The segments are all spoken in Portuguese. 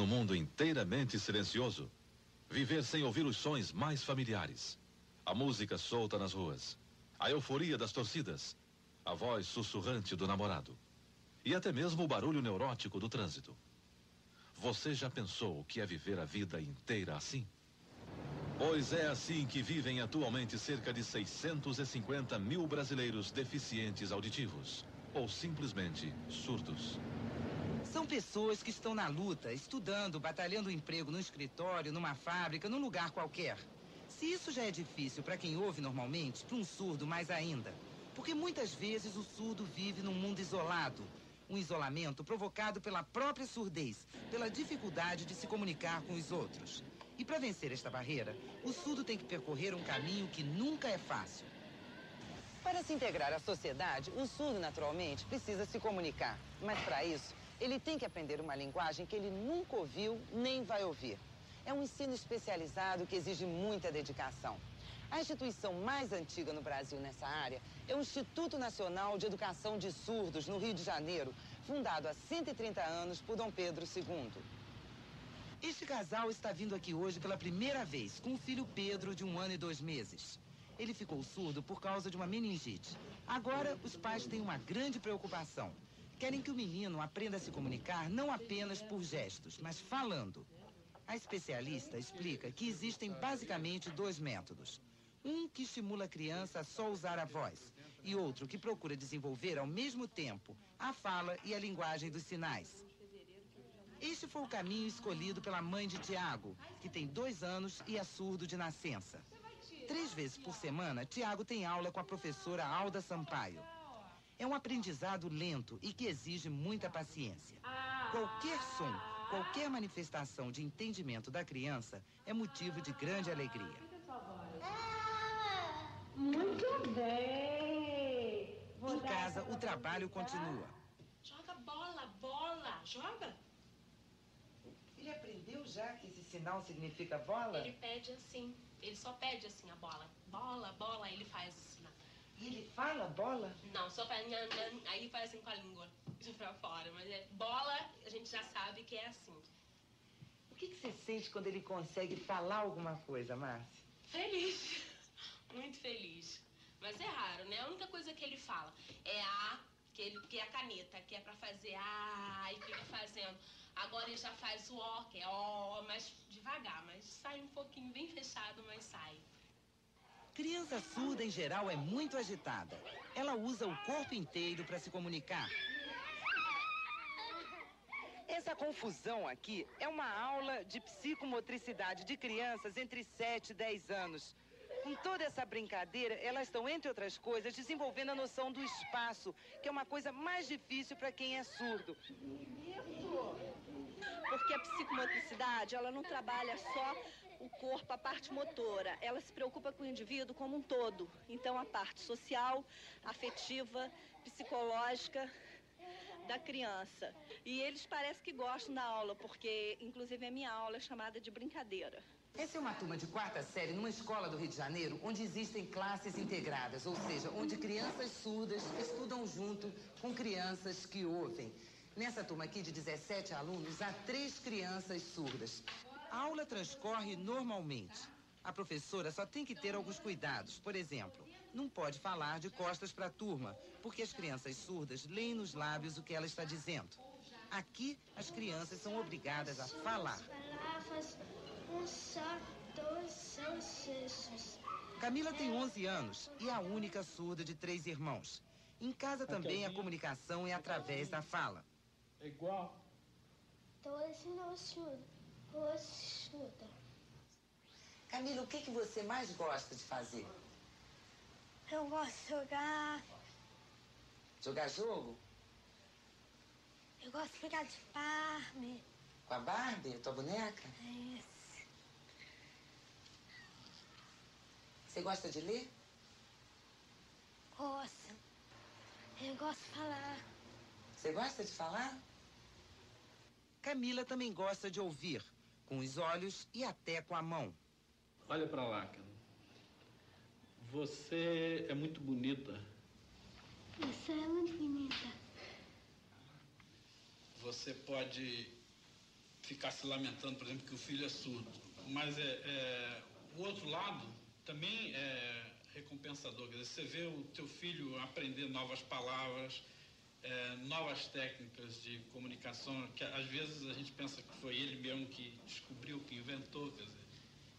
num mundo inteiramente silencioso. Viver sem ouvir os sons mais familiares. A música solta nas ruas. A euforia das torcidas. A voz sussurrante do namorado. E até mesmo o barulho neurótico do trânsito. Você já pensou o que é viver a vida inteira assim? Pois é assim que vivem atualmente cerca de 650 mil brasileiros deficientes auditivos. Ou simplesmente surdos. São pessoas que estão na luta, estudando, batalhando um emprego no escritório, numa fábrica, num lugar qualquer. Se isso já é difícil para quem ouve normalmente, para um surdo mais ainda. Porque muitas vezes o surdo vive num mundo isolado. Um isolamento provocado pela própria surdez, pela dificuldade de se comunicar com os outros. E para vencer esta barreira, o surdo tem que percorrer um caminho que nunca é fácil. Para se integrar à sociedade, o surdo naturalmente precisa se comunicar. Mas para isso, ele tem que aprender uma linguagem que ele nunca ouviu nem vai ouvir. É um ensino especializado que exige muita dedicação. A instituição mais antiga no Brasil nessa área é o Instituto Nacional de Educação de Surdos, no Rio de Janeiro, fundado há 130 anos por Dom Pedro II. Este casal está vindo aqui hoje pela primeira vez, com o filho Pedro, de 1 ano e 2 meses. Ele ficou surdo por causa de uma meningite. Agora, os pais têm uma grande preocupação. Querem que o menino aprenda a se comunicar não apenas por gestos, mas falando. A especialista explica que existem basicamente 2 métodos. Um que estimula a criança a só usar a voz e outro que procura desenvolver ao mesmo tempo a fala e a linguagem dos sinais. Este foi o caminho escolhido pela mãe de Tiago, que tem 2 anos e é surdo de nascença. 3 vezes por semana, Tiago tem aula com a professora Alda Sampaio. É um aprendizado lento e que exige muita paciência. Qualquer som, qualquer manifestação de entendimento da criança é motivo de grande alegria. Muito bem! Em casa, o trabalho continua. Joga bola, joga! Ele aprendeu já que esse sinal significa bola? Ele pede assim, ele só pede assim a bola. Bola, aí ele faz o sinal. E ele fala bola? Não, só faz aí faz assim com a língua pra fora. Mas é bola, a gente já sabe que é assim. O que você sente quando ele consegue falar alguma coisa, Márcia? Feliz, muito feliz. Mas é raro, né? A única coisa que ele fala é a, que é a caneta, que é pra fazer a, e fica fazendo. Agora ele já faz o ó, que é ó, mas devagar, mas sai um pouquinho bem fechado, mas sai. Criança surda, em geral, é muito agitada. Ela usa o corpo inteiro para se comunicar. Essa confusão aqui é uma aula de psicomotricidade de crianças entre 7 e 10 anos. Com toda essa brincadeira, elas estão, entre outras coisas, desenvolvendo a noção do espaço, que é uma coisa mais difícil para quem é surdo. Porque a psicomotricidade, ela não trabalha só o corpo, a parte motora. Ela se preocupa com o indivíduo como um todo. Então, a parte social, afetiva, psicológica da criança. E eles parecem que gostam da aula, porque, inclusive, a minha aula é chamada de brincadeira. Essa é uma turma de 4ª série numa escola do Rio de Janeiro, onde existem classes integradas, ou seja, onde crianças surdas estudam junto com crianças que ouvem. Nessa turma aqui de 17 alunos, há 3 crianças surdas. A aula transcorre normalmente. A professora só tem que ter alguns cuidados. Por exemplo, não pode falar de costas para a turma, porque as crianças surdas leem nos lábios o que ela está dizendo. Aqui, as crianças são obrigadas a falar. Um só, dois são cestos. Camila tem 11 anos e é a única surda de 3 irmãos. Em casa também a comunicação é através da fala. É igual. Dois não surdo, dois surda. Camila, o que você mais gosta de fazer? Eu gosto de jogar. Jogar jogo? Eu gosto de brincar de Barbie. Com a Barbie, tua boneca? É isso. Você gosta de ler? Gosto. Eu gosto de falar. Você gosta de falar? Camila também gosta de ouvir, com os olhos e até com a mão. Olha pra lá, cara. Você é muito bonita. Você é muito bonita. Você pode ficar se lamentando, por exemplo, que o filho é surdo. Mas o outro lado também é recompensador. Quer dizer, você vê o teu filho aprender novas palavras, novas técnicas de comunicação, que às vezes a gente pensa que foi ele mesmo que descobriu, que inventou, quer dizer.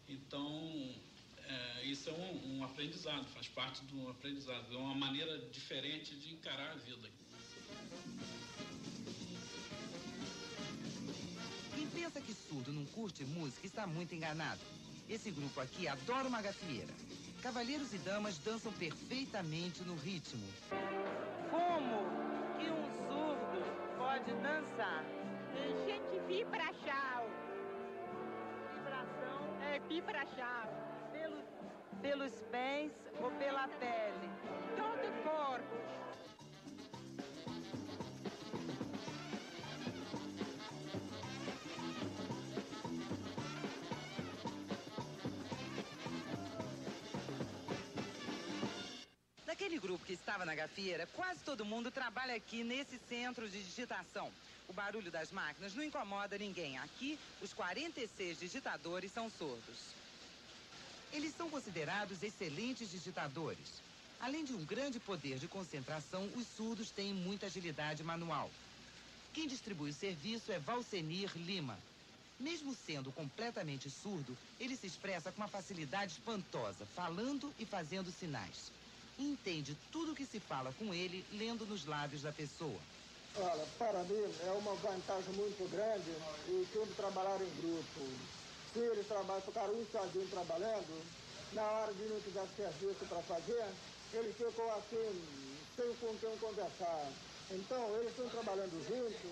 Então, isso é um aprendizado, faz parte de um aprendizado, é uma maneira diferente de encarar a vida. Quem pensa que surdo não curte música está muito enganado. Esse grupo aqui adora uma gafieira. Cavalheiros e damas dançam perfeitamente no ritmo. Como que um surdo pode dançar? A gente vibra chau. Vibração é vibra chau. Pelos pés ou pela pele? Todo o corpo. Daquele grupo que estava na gafieira, quase todo mundo trabalha aqui nesse centro de digitação. O barulho das máquinas não incomoda ninguém. Aqui, os 46 digitadores são surdos. Eles são considerados excelentes digitadores. Além de um grande poder de concentração, os surdos têm muita agilidade manual. Quem distribui o serviço é Valcenir Lima. Mesmo sendo completamente surdo, ele se expressa com uma facilidade espantosa, falando e fazendo sinais. E entende tudo o que se fala com ele, lendo nos lábios da pessoa. Olha, para mim é uma vantagem muito grande e sempre trabalhar em grupo. Se eles ficaram um sozinho trabalhando, na hora de não tiver serviço para fazer, eles ficam assim, sem com quem conversar. Então, eles estão trabalhando juntos,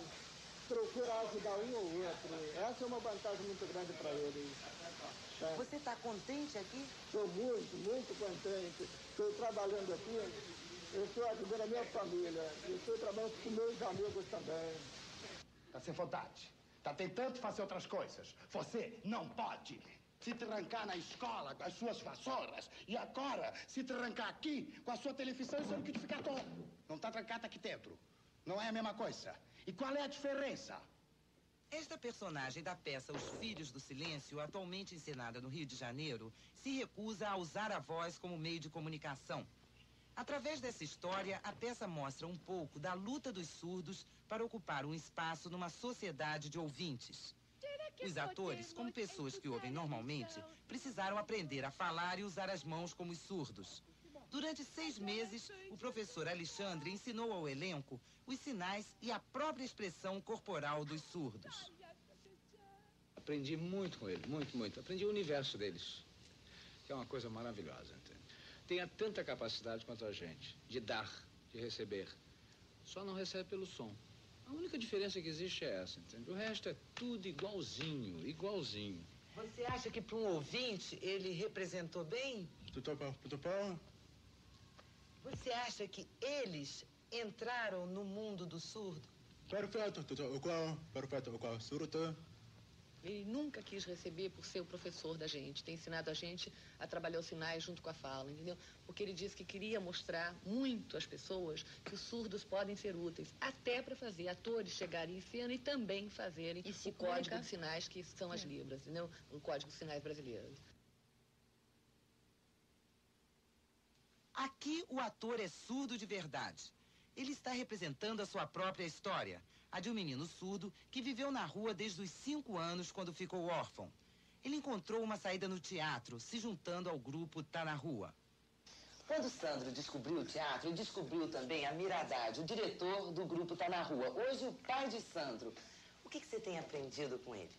procuram ajudar um ou outro. Essa é uma vantagem muito grande para eles. Você está contente aqui? Estou muito, muito contente. Estou trabalhando aqui, eu estou ajudando a minha família, eu estou trabalhando com meus amigos também. Está sem vontade. Está tentando fazer outras coisas. Você não pode se trancar na escola com as suas vassouras e agora se trancar aqui com a sua televisão e seu liquidificador. Não está trancado aqui dentro. Não é a mesma coisa. E qual é a diferença? Esta personagem da peça Os Filhos do Silêncio, atualmente encenada no Rio de Janeiro, se recusa a usar a voz como meio de comunicação. Através dessa história, a peça mostra um pouco da luta dos surdos para ocupar um espaço numa sociedade de ouvintes. Os atores, como pessoas que ouvem normalmente, precisaram aprender a falar e usar as mãos como os surdos. Durante 6 meses, o professor Alexandre ensinou ao elenco os sinais e a própria expressão corporal dos surdos. Aprendi muito com ele, muito. Aprendi o universo deles, que é uma coisa maravilhosa, entende? Tem tanta capacidade quanto a gente, de dar, de receber. Só não recebe pelo som. A única diferença que existe é essa, entende? O resto é tudo igualzinho. Você acha que para um ouvinte ele representou bem? Você acha que eles entraram no mundo do surdo? Perfeito, surdo. Ele nunca quis receber por ser o professor da gente, ter ensinado a gente a trabalhar os sinais junto com a fala, entendeu? Porque ele disse que queria mostrar muito às pessoas que os surdos podem ser úteis, até para fazer atores chegarem em cena e também fazerem o código de sinais que são as libras, entendeu? O código de sinais brasileiro. Aqui o ator é surdo de verdade. Ele está representando a sua própria história. A de um menino surdo que viveu na rua desde os 5 anos, quando ficou órfão. Ele encontrou uma saída no teatro, se juntando ao grupo Tá na Rua. Quando Sandro descobriu o teatro, ele descobriu também a Miradade, o diretor do grupo Tá na Rua. Hoje, o pai de Sandro. O que você tem aprendido com ele?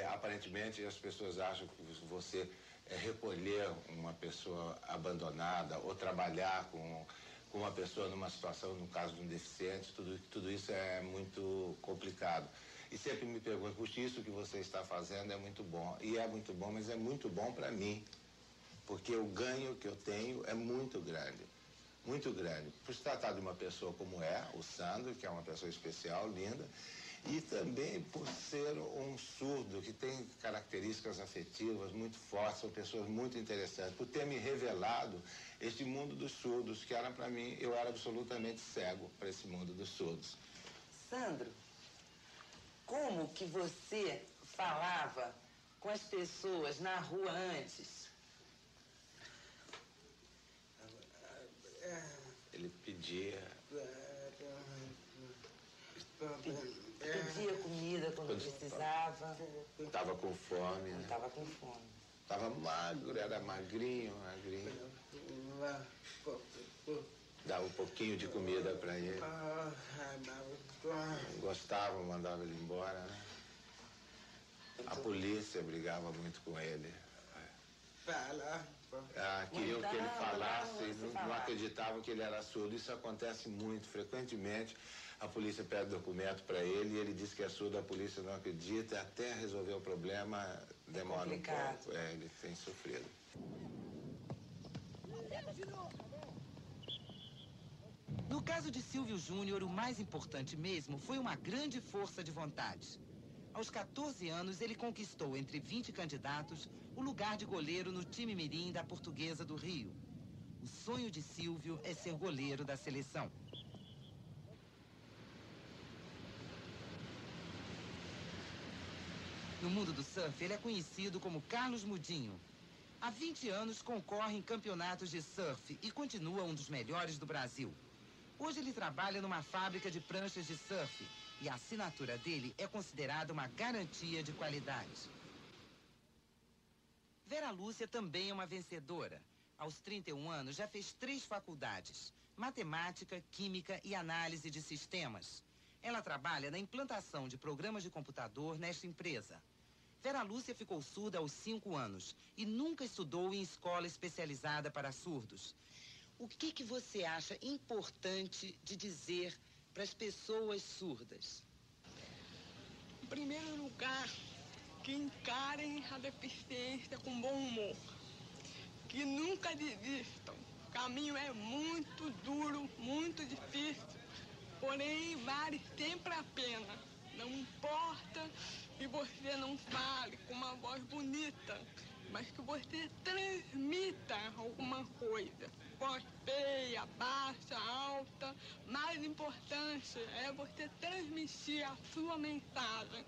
Aparentemente, as pessoas acham que você recolher uma pessoa abandonada ou trabalhar com uma pessoa numa situação, no caso de um deficiente, tudo isso é muito complicado. E sempre me pergunto, puxa, isso que você está fazendo é muito bom. E é muito bom, mas é muito bom para mim. Porque o ganho que eu tenho é muito grande. Muito grande. Por se tratar de uma pessoa como o Sandro, que é uma pessoa especial, linda, e também por ser um surdo que tem características afetivas muito fortes, são pessoas muito interessantes, por ter me revelado este mundo dos surdos, que era para mim, eu era absolutamente cego para esse mundo dos surdos. Sandro, como que você falava com as pessoas na rua antes? Ele pedia... Pedia comida quando precisava. Estava com fome, né? Estava com fome. Estava magro, era magrinho. Dava um pouquinho de comida para ele. Gostava, mandava ele embora, né? A polícia brigava muito com ele. Queriam que ele falasse, não acreditavam que ele era surdo. Isso acontece muito, frequentemente. A polícia pede documento para ele e ele diz que é surdo, a polícia não acredita. Até resolver o problema demora um pouco. Ele tem sofrido. No caso de Silvio Júnior, o mais importante mesmo foi uma grande força de vontade. Aos 14 anos, ele conquistou, entre 20 candidatos, o lugar de goleiro no time mirim da Portuguesa do Rio. O sonho de Silvio é ser goleiro da seleção. No mundo do surf, ele é conhecido como Carlos Mudinho. Há 20 anos concorre em campeonatos de surf e continua um dos melhores do Brasil. Hoje ele trabalha numa fábrica de pranchas de surf e a assinatura dele é considerada uma garantia de qualidade. Vera Lúcia também é uma vencedora. Aos 31 anos já fez 3 faculdades: matemática, química e análise de sistemas. Ela trabalha na implantação de programas de computador nesta empresa. Vera Lúcia ficou surda aos 5 anos e nunca estudou em escola especializada para surdos. O que você acha importante de dizer para as pessoas surdas? Em primeiro lugar, que encarem a deficiência com bom humor. Que nunca desistam. O caminho é muito duro, muito difícil, porém vale sempre a pena. Não importa que você não fale com uma voz bonita, mas que você transmita alguma coisa. Voz feia, baixa, alta. Mais importante é você transmitir a sua mensagem.